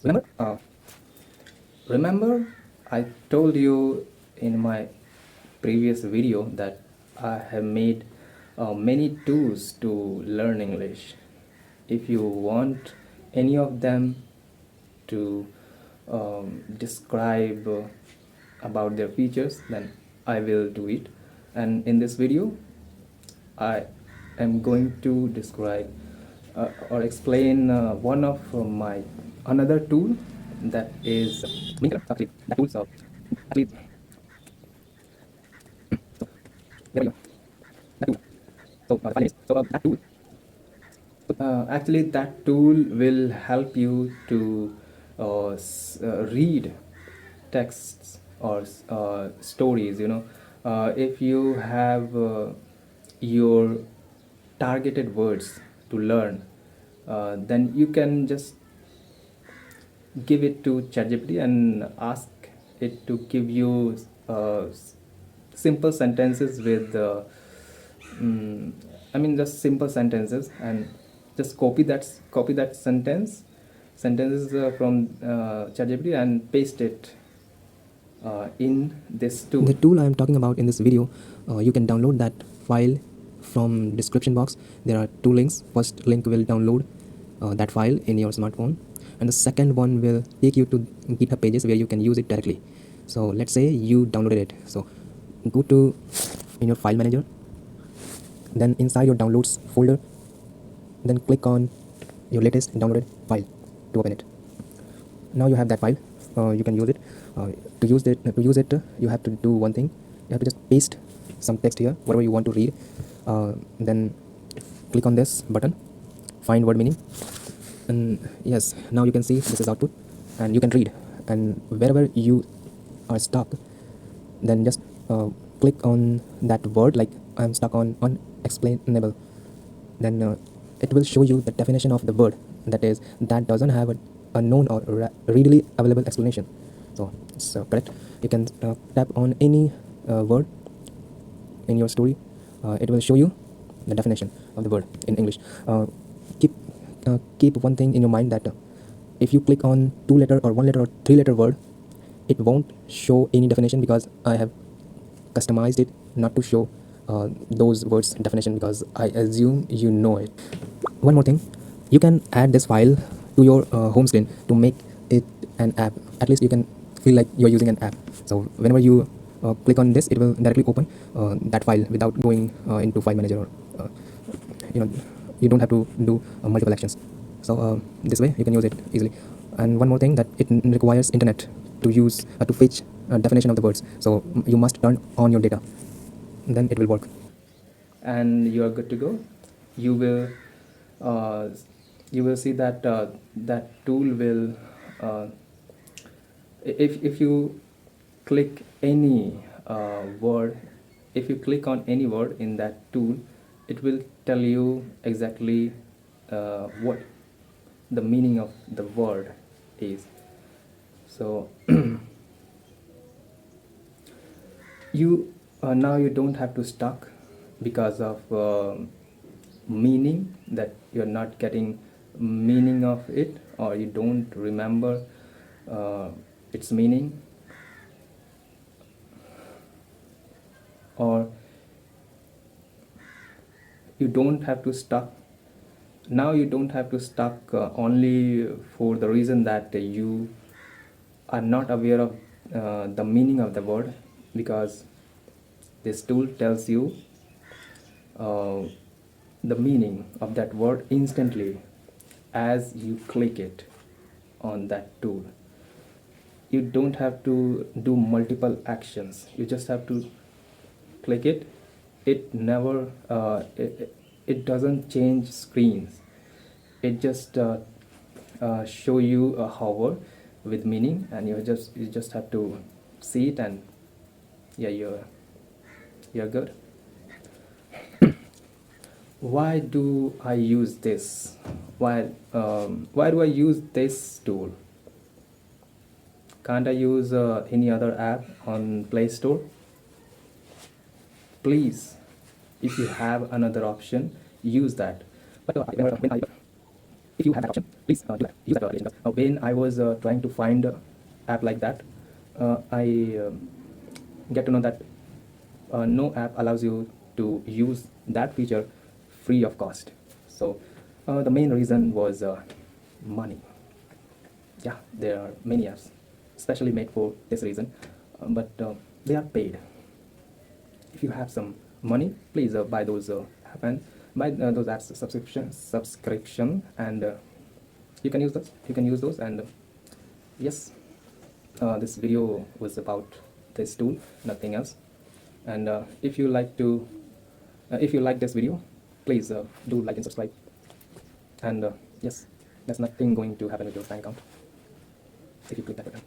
Remember, remember, I told you in my previous video that I have made many tools to learn English. If you want any of them to describe about their features, then I will do it. And in this video, I am going to describe or explain one of my another tool that is actually that tools actually there we go that tool that tool actually that tool will help you to read texts or stories, if you have your targeted words to learn, then you can just give it to ChatGPT and ask it to give you simple sentences with just simple sentences, and just copy that sentences from ChatGPT and paste it in this tool. The tool I am talking about in this video, you can download that file from description box. There are two links. First link will download that file in your smartphone, and the second one will take you to GitHub pages where you can use it directly. So let's say you downloaded it. So go to in your file manager, then inside your downloads folder, then click on your latest downloaded file to open it. Now you have that file. You can use it. To use it, you have to do one thing. You have to just paste some text here, whatever you want to read. Then click on this button, find word meaning, and yes, now you can see this is output, and you can read. And wherever you are stuck, then just click on that word, like I'm stuck on unexplainable. Then it will show you the definition of the word, that is, that doesn't have a known or readily available explanation. So it's correct. You can tap on any word in your story. It will show you the definition of the word in English. Keep one thing in your mind, that if you click on 2-letter or 1-letter or 3-letter word, it won't show any definition, because I have customized it not to show those words definition, because I assume you know it. One more thing, you can add this file to your home screen to make it an app. At least you can feel like you're using an app. So whenever you click on this, it will directly open that file without going into file manager, or you know you don't have to do multiple actions. So this way you can use it easily. And one more thing, that it requires internet to use to fetch definition of the words. So you must turn on your data, then it will work. And you are good to go. You will see that that tool will if you click any word, if you click on any word in that tool, it will tell you exactly what the meaning of the word is. So you now you don't have to stuck because of meaning, that you're not getting meaning of it, or you don't remember its meaning, or you don't have to stuck. Now you don't have to stuck only for the reason that you are not aware of the meaning of the word, because this tool tells you the meaning of that word instantly as you click it on that tool. You don't have to do multiple actions, you just have to click it. It never it doesn't change screens, it just show you a hover with meaning, and you just have to see it, and yeah, you're good. Why do I use this? Why do I use this tool? Can't I use any other app on Play Store? Please, if you have another option, use that. But if you have that option, please do that. Use that relation graph. When I was trying to find app like that, I get to know that no app allows you to use that feature free of cost. So the main reason was money. Yeah, there are many apps especially made for this reason, but they are paid. If you have some money, please buy those app and buy those apps subscription, and you can use those. You can use those, and yes, this video was about this tool, nothing else. And if you like this video, please do like and subscribe. And yes, there's nothing going to happen with your bank account if you click that button.